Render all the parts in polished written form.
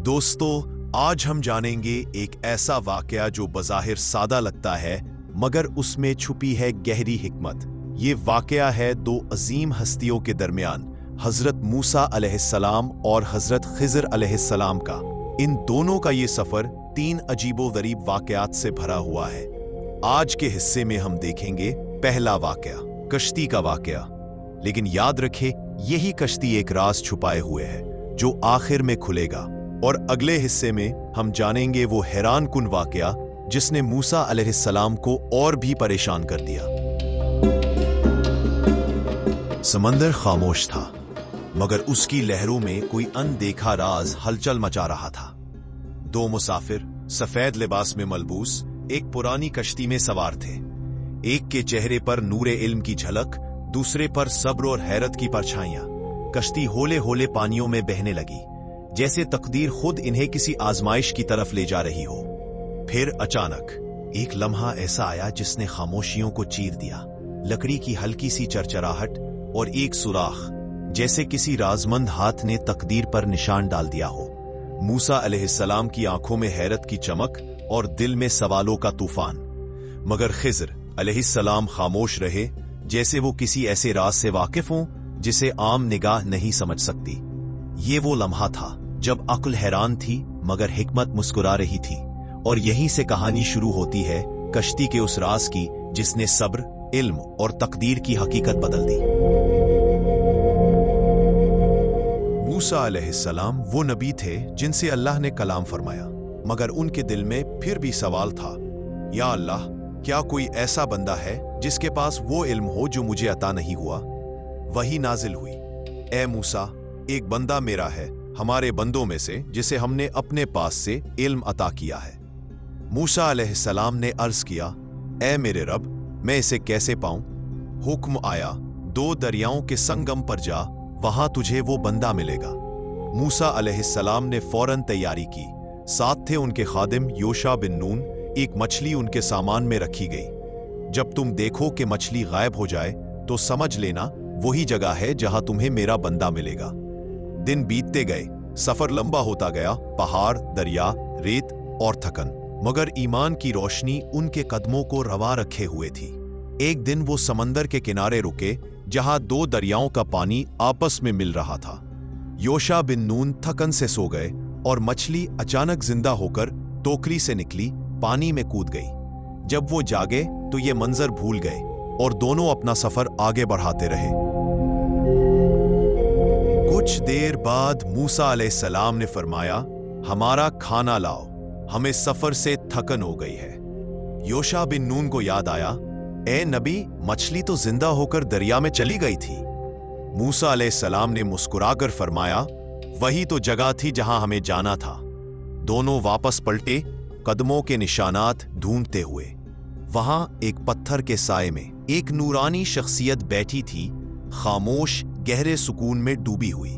दोस्तों, आज हम जानेंगे एक ऐसा वाकया जो बज़ाहिर सादा लगता है मगर उसमें छुपी है गहरी हिकमत। ये वाकया है दो अजीम हस्तियों के दरमियान, हजरत मूसा अलैहिस्सलाम और हजरत खिज़र अलैहिस्सलाम का। इन दोनों का ये सफर 3 अजीबो-गरीब वाकयात से भरा हुआ है। आज के हिस्से में हम देखेंगे पहला वाकया, कश्ती का वाकया। लेकिन याद रखें, यही कश्ती एक राज छुपाए हुए है जो आखिर में खुलेगा। और अगले हिस्से में हम जानेंगे वो हैरान कुन वाकया जिसने मूसा अलैहिस्सलाम को और भी परेशान कर दिया। समंदर खामोश था, मगर उसकी लहरों में कोई अनदेखा राज हलचल मचा रहा था। 2 मुसाफिर सफेद लिबास में मलबूस एक पुरानी कश्ती में सवार थे। एक के चेहरे पर नूरे इल्म की झलक, दूसरे पर सब्र और हैरत की परछाइयां। कश्ती होले होले पानियों में बहने लगी, जैसे तकदीर खुद इन्हें किसी आजमाइश की तरफ ले जा रही हो। फिर अचानक एक लम्हा ऐसा आया जिसने खामोशियों को चीर दिया। लकड़ी की हल्की सी चरचराहट और एक सुराख, जैसे किसी राजमंद हाथ ने तकदीर पर निशान डाल दिया हो। मूसा अलैहिस्सलाम की आंखों में हैरत की चमक और दिल में सवालों का तूफान। मगर खिज़र अलैहिस्सलाम खामोश रहे, जैसे वो किसी ऐसे राज से वाकिफ हों जिसे आम निगाह नहीं समझ सकती। ये वो लम्हा था जब अक्ल हैरान थी मगर हिकमत मुस्कुरा रही थी। और यहीं से कहानी शुरू होती है, कश्ती के उस राज की जिसने सब्र, इल्म और तकदीर की हकीकत बदल दी। मूसा अलैहिस्सलाम वो नबी थे जिनसे अल्लाह ने कलाम फरमाया, मगर उनके दिल में फिर भी सवाल था, या अल्लाह, क्या कोई ऐसा बंदा है जिसके पास वो इल्म हो जो मुझे अता नहीं हुआ? वही नाजिल हुई, ए मूसा, एक बंदा मेरा है हमारे बंदों में से जिसे हमने अपने पास से इल्म अता किया है। मूसा अलैहिस्सलाम ने अर्ज किया, ए मेरे रब, मैं इसे कैसे पाऊं? हुक्म आया, 2 दरियाओं के संगम पर जा, वहां तुझे वो बंदा मिलेगा। मूसा अलैहिस्सलाम ने फौरन तैयारी की। साथ थे उनके खादिम योशा बिन नून। एक मछली उनके सामान में रखी गई। जब तुम देखो कि मछली गायब हो जाए तो समझ लेना वही जगह है जहां तुम्हें मेरा बंदा मिलेगा। दिन बीतते गए, सफर लंबा होता गया। पहाड़, दरिया, रेत और थकन, मगर ईमान की रोशनी उनके कदमों को रवा रखे हुए थी। एक दिन वो समंदर के किनारे रुके जहां 2 दरियाओं का पानी आपस में मिल रहा था। योशा बिन नून थकन से सो गए और मछली अचानक जिंदा होकर टोकरी से निकली, पानी में कूद गई। जब वो जागे तो ये मंजर भूल गए और दोनों अपना सफर आगे बढ़ाते रहे। कुछ देर बाद मूसा अलैहिस्सलाम ने फरमाया, हमारा खाना लाओ, हमें सफर से थकन हो गई है। योशा बिन नून को याद आया, ए नबी, मछली तो जिंदा होकर दरिया में चली गई थी। मूसा अलैहिस्सलाम ने मुस्कुराकर फरमाया, वही तो जगह थी जहां हमें जाना था। दोनों वापस पलटे, कदमों के निशानात ढूंढते हुए। वहां एक पत्थर के साए में एक नूरानी शख्सियत बैठी थी, खामोश, गहरे सुकून में डूबी हुई।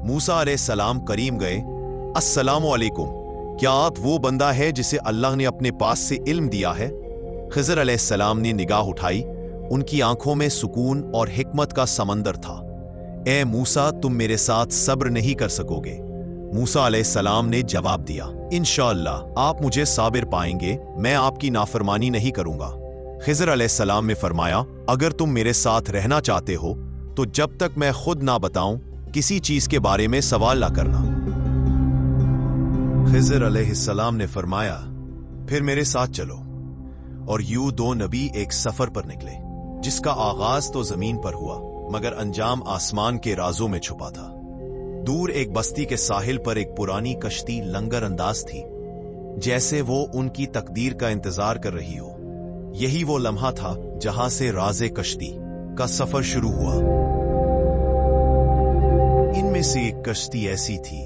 मूसा अलैहिस्सलाम करीम गए, अस्सलामु अलैकुम, क्या आप वो बंदा है जिसे अल्लाह ने अपने पास से इल्म दिया है? खिज़र अलैहिस्सलाम ने निगाह उठाई। उनकी आंखों में सुकून और हिकमत का समंदर था। ए मूसा, तुम मेरे साथ सब्र नहीं कर सकोगे। मूसा अलैहिस्सलाम ने जवाब दिया, इंशाअल्लाह आप मुझे साबिर पाएंगे, मैं आपकी नाफरमानी नहीं करूंगा। खिज़र अलैहिस्सलाम ने फरमाया, अगर तुम मेरे साथ रहना चाहते हो तो जब तक मैं खुद ना बताऊं किसी चीज के बारे में सवाल ना करना। खिज़र अलैहिस्सलाम ने फरमाया, फिर मेरे साथ चलो। और यूं 2 नबी एक सफर पर निकले, जिसका आगाज तो जमीन पर हुआ मगर अंजाम आसमान के राजों में छुपा था। दूर एक बस्ती के साहिल पर एक पुरानी कश्ती लंगर अंदाज थी, जैसे वो उनकी तकदीर का इंतजार कर रही हो। यही वो लम्हा था जहां से राज़े कश्ती का सफर शुरू हुआ। इनमें से एक कश्ती ऐसी थी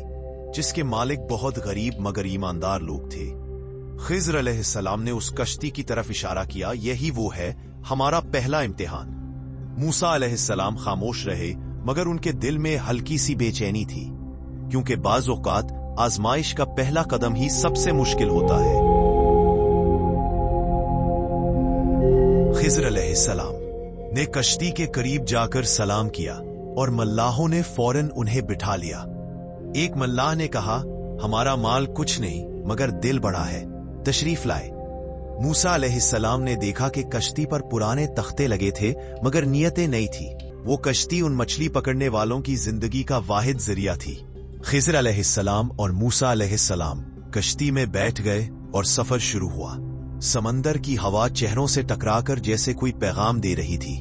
जिसके मालिक बहुत गरीब मगर ईमानदार लोग थे। खिज़र अलैहिस्सलाम ने उस कश्ती की तरफ इशारा किया, यही वो है, हमारा पहला इम्तिहान। मूसा अलैहिस्सलाम खामोश रहे, मगर उनके दिल में हल्की सी बेचैनी थी, क्योंकि बाज़ औक़ात आजमाइश का पहला कदम ही सबसे मुश्किल होता है। खिज़र अलैहिस्सलाम ने कश्ती के करीब जाकर सलाम किया और मल्लाहों ने फौरन उन्हें बिठा लिया। एक मल्लाह ने कहा, हमारा माल कुछ नहीं मगर दिल बड़ा है, तशरीफ लाए। मूसा अलैहिस्सलाम ने देखा कि कश्ती पर पुराने तख्ते लगे थे मगर नियतें नहीं थी। वो कश्ती उन मछली पकड़ने वालों की जिंदगी का वाहिद जरिया थी। खिज़र अलैहिस्सलाम और मूसा अलैहिस्सलाम कश्ती में बैठ गए और सफर शुरू हुआ। समंदर की हवा चेहरों से टकराकर जैसे कोई पैगाम दे रही थी।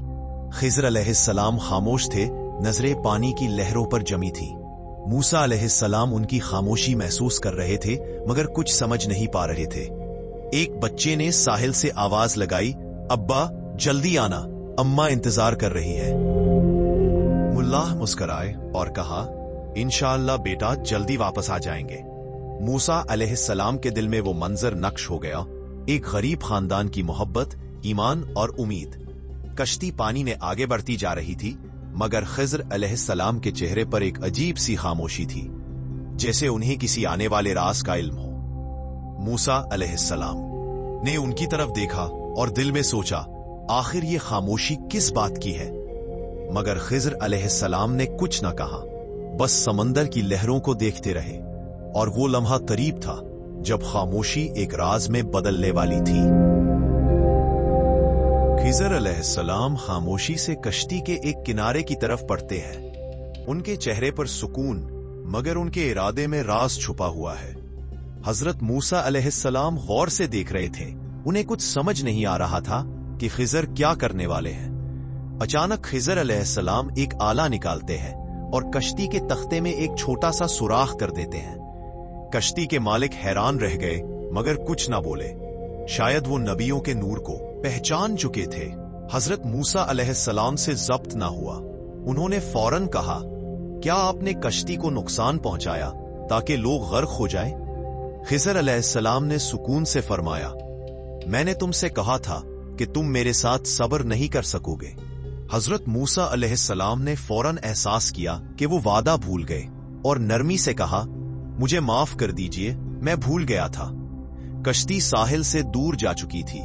खिज़र अलैहिस्सलाम खामोश थे, नजरें पानी की लहरों पर जमी थी। मूसा अलैहिस्सलाम उनकी खामोशी महसूस कर रहे थे मगर कुछ समझ नहीं पा रहे थे। एक बच्चे ने साहिल से आवाज लगाई, अब्बा जल्दी आना, अम्मा इंतजार कर रही है। मुल्लाह मुस्कराए और कहा, इंशाअल्लाह बेटा जल्दी वापस आ जाएंगे। मूसा अलैहिस्सलाम के दिल में वो मंजर नक्श हो गया, एक गरीब खानदान की मोहब्बत, ईमान और उम्मीद। कश्ती पानी में आगे बढ़ती जा रही थी मगर खिज़र अलैहिस्सलाम के चेहरे पर एक अजीब सी खामोशी थी, जैसे उन्हें किसी आने वाले राज का इल्म हो। मूसा अलैहिस्सलाम ने उनकी तरफ देखा और दिल में सोचा, आखिर ये खामोशी किस बात की है? मगर खिज़र अलैहिस्सलाम ने कुछ न कहा, बस समंदर की लहरों को देखते रहे। और वो लम्हा करीब था जब खामोशी एक राज में बदलने वाली थी। खिज़र अलैहिस्सलाम खामोशी से कश्ती के एक किनारे की तरफ बढ़ते हैं। उनके चेहरे पर सुकून मगर उनके इरादे में राज छुपा हुआ है। हजरत मूसा अलैहिस्सलाम गौर से देख रहे थे। उन्हें कुछ समझ नहीं आ रहा था कि खिज़र क्या करने वाले हैं। अचानक खिज़र अलैहिस्सलाम एक आला निकालते हैं और कश्ती के तख्ते में एक छोटा सा सुराख कर देते हैं। कश्ती के मालिक हैरान रह गए मगर कुछ ना बोले। शायद वो नबियों के नूर को पहचान चुके थे। हजरत मूसा अलैहिस्सलाम से ज़ब्त ना हुआ। उन्होंने फौरन कहा, क्या आपने कश्ती को नुकसान पहुंचाया ताकि लोग गर्क हो जाएं? खिज़र अलैहिस्सलाम ने सुकून से फरमाया, मैंने तुमसे कहा था कि तुम मेरे साथ सब्र नहीं कर सकोगे। हजरत मूसा अलैहिस्सलाम ने फौरन एहसास किया कि वो वादा भूल गए और नरमी से कहा, मुझे माफ कर दीजिए, मैं भूल गया था। कश्ती साहिल से दूर जा चुकी थी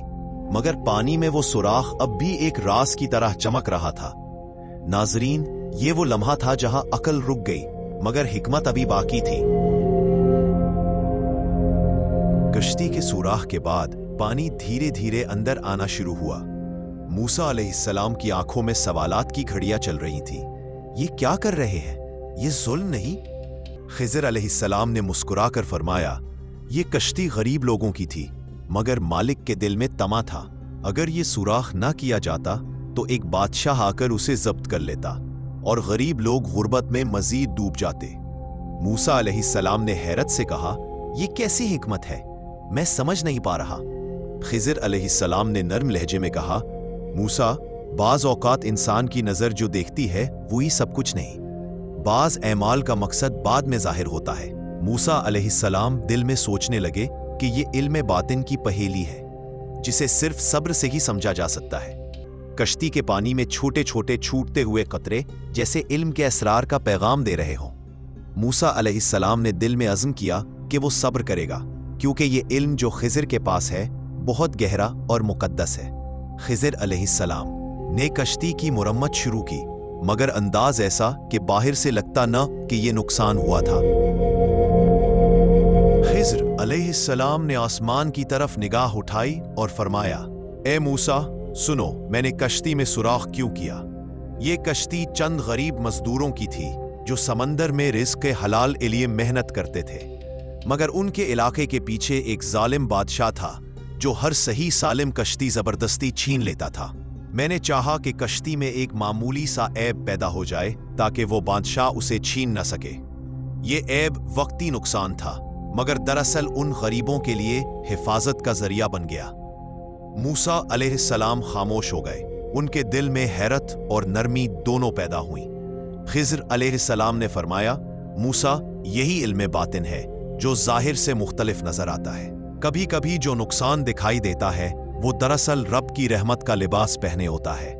मगर पानी में वो सुराख अब भी एक राज की तरह चमक रहा था। नाजरीन, ये वो लम्हा था जहां अकल रुक गई मगर हिकमत अभी बाकी थी। कश्ती के सुराख के बाद पानी धीरे धीरे अंदर आना शुरू हुआ। मूसा अलैहिस्सलाम की आंखों में सवालात की घड़ियां चल रही थी। ये क्या कर रहे हैं? ये जुल्म नहीं? खिज़र अलैहिस्सलाम ने मुस्कुराकर फरमाया, ये कश्ती गरीब लोगों की थी मगर मालिक के दिल में तमा था। अगर ये सुराख ना किया जाता तो एक बादशाह आकर उसे जब्त कर लेता और गरीब लोग गुर्बत में मजीद डूब जाते। मूसा अलैहिस्सलाम ने हैरत से कहा, ये कैसी हिकमत है? मैं समझ नहीं पा रहा। खिज़र अलैहिस्सलाम ने नर्म लहजे में कहा, मूसा, बाज औकात इंसान की नजर जो देखती है वही सब कुछ नहीं। बाज ऐमाल का मकसद बाद में जाहिर होता है। मूसा अलैहिस्सलाम दिल में सोचने लगे कि ये इल्म बातिन की पहेली है जिसे सिर्फ सब्र से ही समझा जा सकता है। कश्ती के पानी में छोटे छोटे छूटते हुए कतरे जैसे इल्म के असरार का पैगाम दे रहे हों। मूसा अलैहिस्सलाम ने दिल में अज़्म किया कि वो सब्र करेगा क्योंकि ये इल्म जो खिज़र के पास है बहुत गहरा और मुकद्दस है। खिज़र अलैहिस्सलाम ने कश्ती की मुरम्मत शुरू की मगर अंदाज ऐसा कि बाहर से लगता न कि ये नुकसान हुआ था। खिज़र अलैहिस्सलाम ने आसमान की तरफ निगाह उठाई और फरमाया, ए मूसा, सुनो, मैंने कश्ती में सुराख क्यों किया? ये कश्ती चंद गरीब मजदूरों की थी जो समंदर में रिज़्क़ के हलाल के लिए मेहनत करते थे मगर उनके इलाके के पीछे एक जालिम बादशाह था जो हर सही सालिम कश्ती जबरदस्ती छीन लेता था। मैंने चाहा कि कश्ती में एक मामूली सा ऐब पैदा हो जाए ताकि वो बादशाह उसे छीन न सके। ये ऐब वक्ती नुकसान था मगर दरअसल उन गरीबों के लिए हिफाजत का जरिया बन गया। मूसा अलैहिस्सलाम खामोश हो गए। उनके दिल में हैरत और नरमी दोनों पैदा हुई। खिज़र अलैहिस्सलाम ने फरमाया, मूसा, यही इल्म बातिन है जो जाहिर से मुख्तलिफ नजर आता है। कभी कभी जो नुकसान दिखाई देता है वो दरअसल रब की रहमत का लिबास पहने होता है।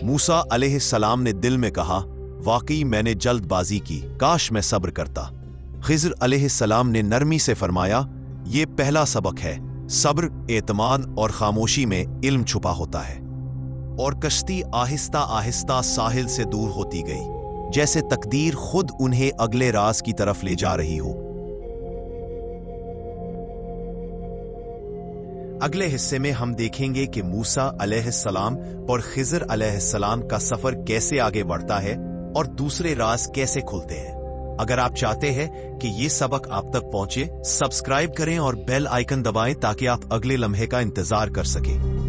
मूसा अलैहिस्सलाम ने दिल में कहा, वाकई मैंने जल्दबाजी की, काश मैं सब्र करता। खिज़र अलैहिस्सलाम ने नरमी से फरमाया, ये पहला सबक है, सब्र, एतमाद और खामोशी में इल्म छुपा होता है। और कश्ती आहिस्ता आहिस्ता साहिल से दूर होती गई, जैसे तकदीर खुद उन्हें अगले राज की तरफ ले जा रही हो। اگلے حصے میں ہم دیکھیں گے کہ موسیٰ علیہ السلام اور خضر علیہ السلام کا سفر کیسے آگے بڑھتا ہے اور دوسرے راز کیسے کھلتے ہیں۔ اگر آپ چاہتے ہیں کہ یہ سبق آپ تک پہنچے، سبسکرائب کریں اور بیل آئیکن دبائیں تاکہ آپ اگلے لمحے کا انتظار کر سکیں۔